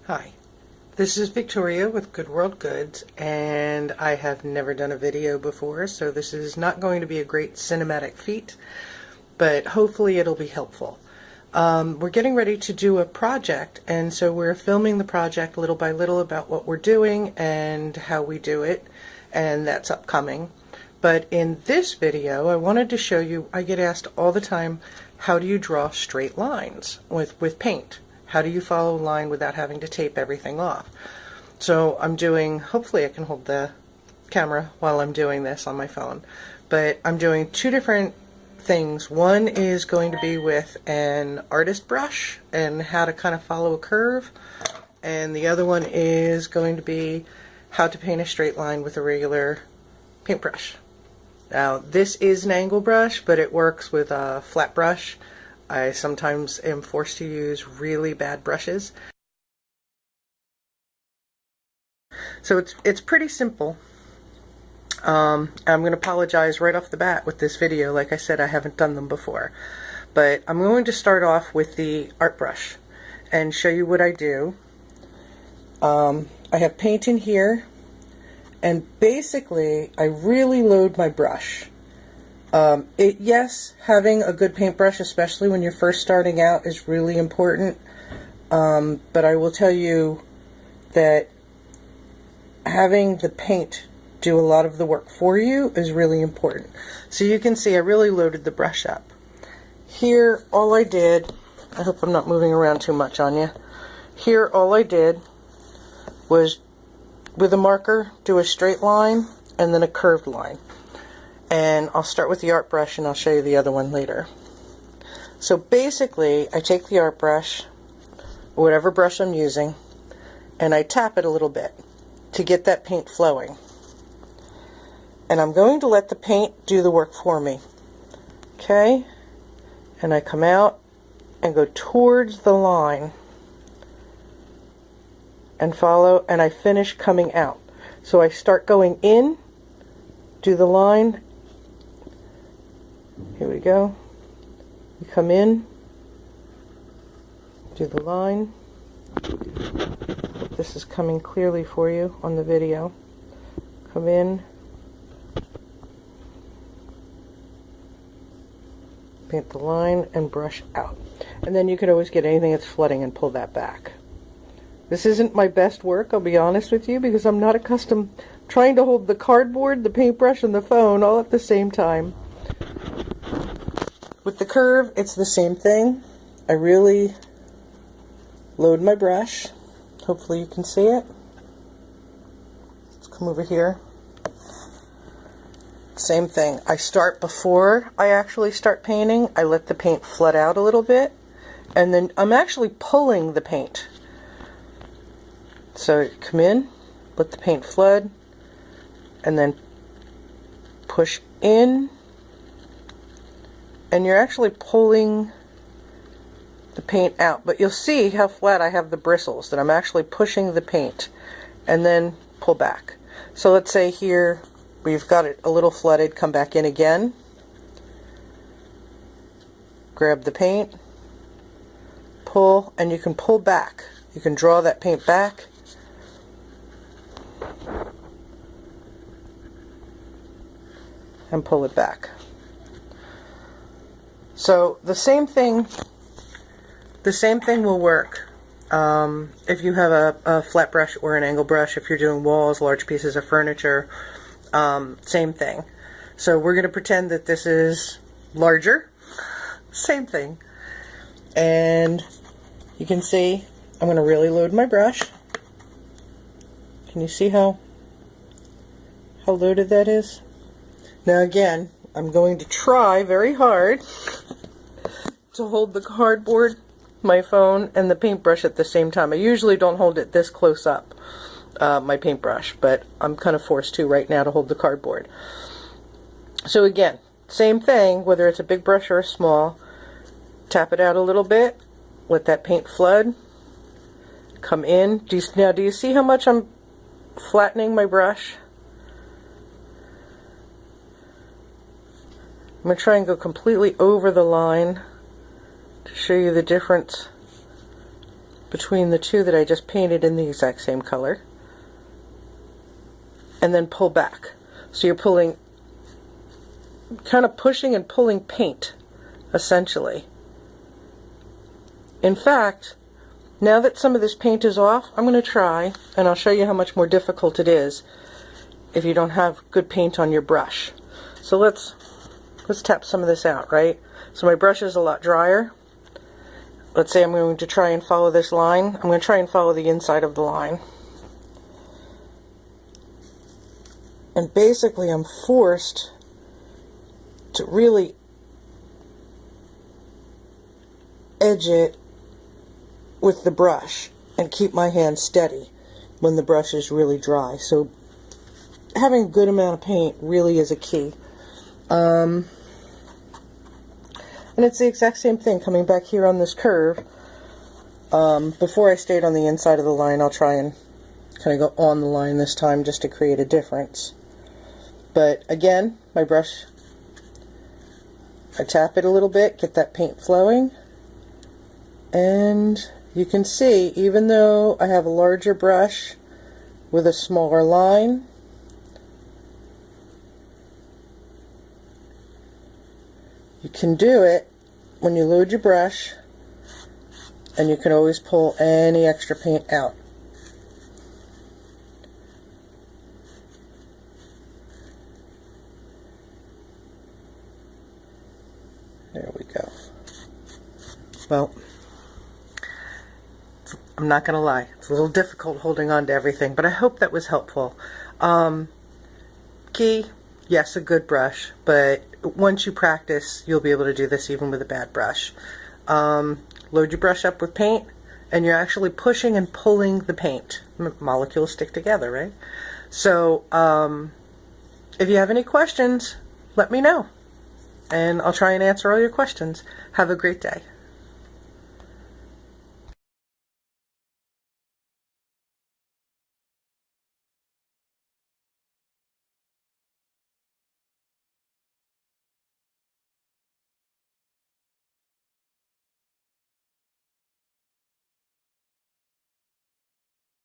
Hi, this is Victoria with Good World Goods, and I have never done a video before, so this is not going to be a great cinematic feat, but hopefully it'll be helpful. We're getting ready to do a project, and so we're filming the project little by little about what we're doing and how we do it, and that's upcoming. But in this video, I wanted to show you, I get asked all the time, how do you draw straight lines with paint? How do you follow a line without having to tape everything off? So I'm doing, hopefully I can hold the camera while I'm doing this on my phone, but I'm doing two different things. One is going to be with an artist brush and how to kind of follow a curve, and the other one is going to be how to paint a straight line with a regular paintbrush. Now this is an angle brush, but it works with a flat brush. I sometimes am forced to use really bad brushes. So it's pretty simple. I'm going to apologize right off the bat with this video. Like I said, I haven't done them before. But I'm going to start off with the art brush and show you what I do. I have paint in here, and basically I really load my brush. Yes, having a good paintbrush, especially when you're first starting out, is really important, but I will tell you that having the paint do a lot of the work for you is really important. So you can see I really loaded the brush up. Here, all I did, I hope I'm not moving around too much on you. Here, all I did was, with a marker, do a straight line and then a curved line. And I'll start with the art brush and I'll show you the other one later. So basically, I take the art brush, whatever brush I'm using, and I tap it a little bit to get that paint flowing. And I'm going to let the paint do the work for me. Okay? And I come out and go towards the line and follow, and I finish coming out. So I start going in, do the line. Here we go. You come in, do the line. This is coming clearly for you on the video. Come in, paint the line, and brush out. And then you can always get anything that's flooding and pull that back. This isn't my best work, I'll be honest with you, because I'm not accustomed trying to hold the cardboard, the paintbrush, and the phone all at the same time. With the curve, it's the same thing. I really load my brush. Hopefully you can see it. Let's come over here. Same thing. I start before I actually start painting. I let the paint flood out a little bit, and then I'm actually pulling the paint. So come in, let the paint flood, and then push in, and you're actually pulling the paint out, but you'll see how flat I have the bristles, that I'm actually pushing the paint, and then pull back. So let's say here we've got it a little flooded, come back in again, grab the paint, pull, and you can pull back. You can draw that paint back, and pull it back. So the same thing will work if you have a flat brush or an angle brush. If you're doing walls, large pieces of furniture, same thing. So we're going to pretend that this is larger. Same thing. And you can see I'm going to really load my brush. Can you see how loaded that is? Now again, I'm going to try very hard to hold the cardboard, my phone, and the paintbrush at the same time. I usually don't hold it this close up, my paintbrush, but I'm kind of forced to right now to hold the cardboard. So again, same thing, whether it's a big brush or a small, tap it out a little bit, let that paint flood, come in. Now do you see how much I'm flattening my brush? I'm going to try and go completely over the line to show you the difference between the two that I just painted in the exact same color, and then pull back. So you're pulling, kind of pushing and pulling paint, essentially. In fact, now that some of this paint is off, I'm going to try, and I'll show you how much more difficult it is if you don't have good paint on your brush. So let's tap some of this out, right? So my brush is a lot drier. Let's say I'm going to try and follow this line. I'm going to try and follow the inside of the line. And basically I'm forced to really edge it with the brush and keep my hand steady when the brush is really dry. So having a good amount of paint really is a key. And it's the exact same thing coming back here on this curve. Before I stayed on the inside of the line, I'll try and kind of go on the line this time just to create a difference. But again, my brush, I tap it a little bit, get that paint flowing, and you can see, even though I have a larger brush with a smaller line, you can do it when you load your brush, and you can always pull any extra paint out. There we go. Well, I'm not going to lie, it's a little difficult holding on to everything, but I hope that was helpful. Key, yes, a good brush, but once you practice, you'll be able to do this even with a bad brush. Load your brush up with paint, and you're actually pushing and pulling the paint. Molecules stick together, right? So, if you have any questions, let me know, and I'll try and answer all your questions. Have a great day.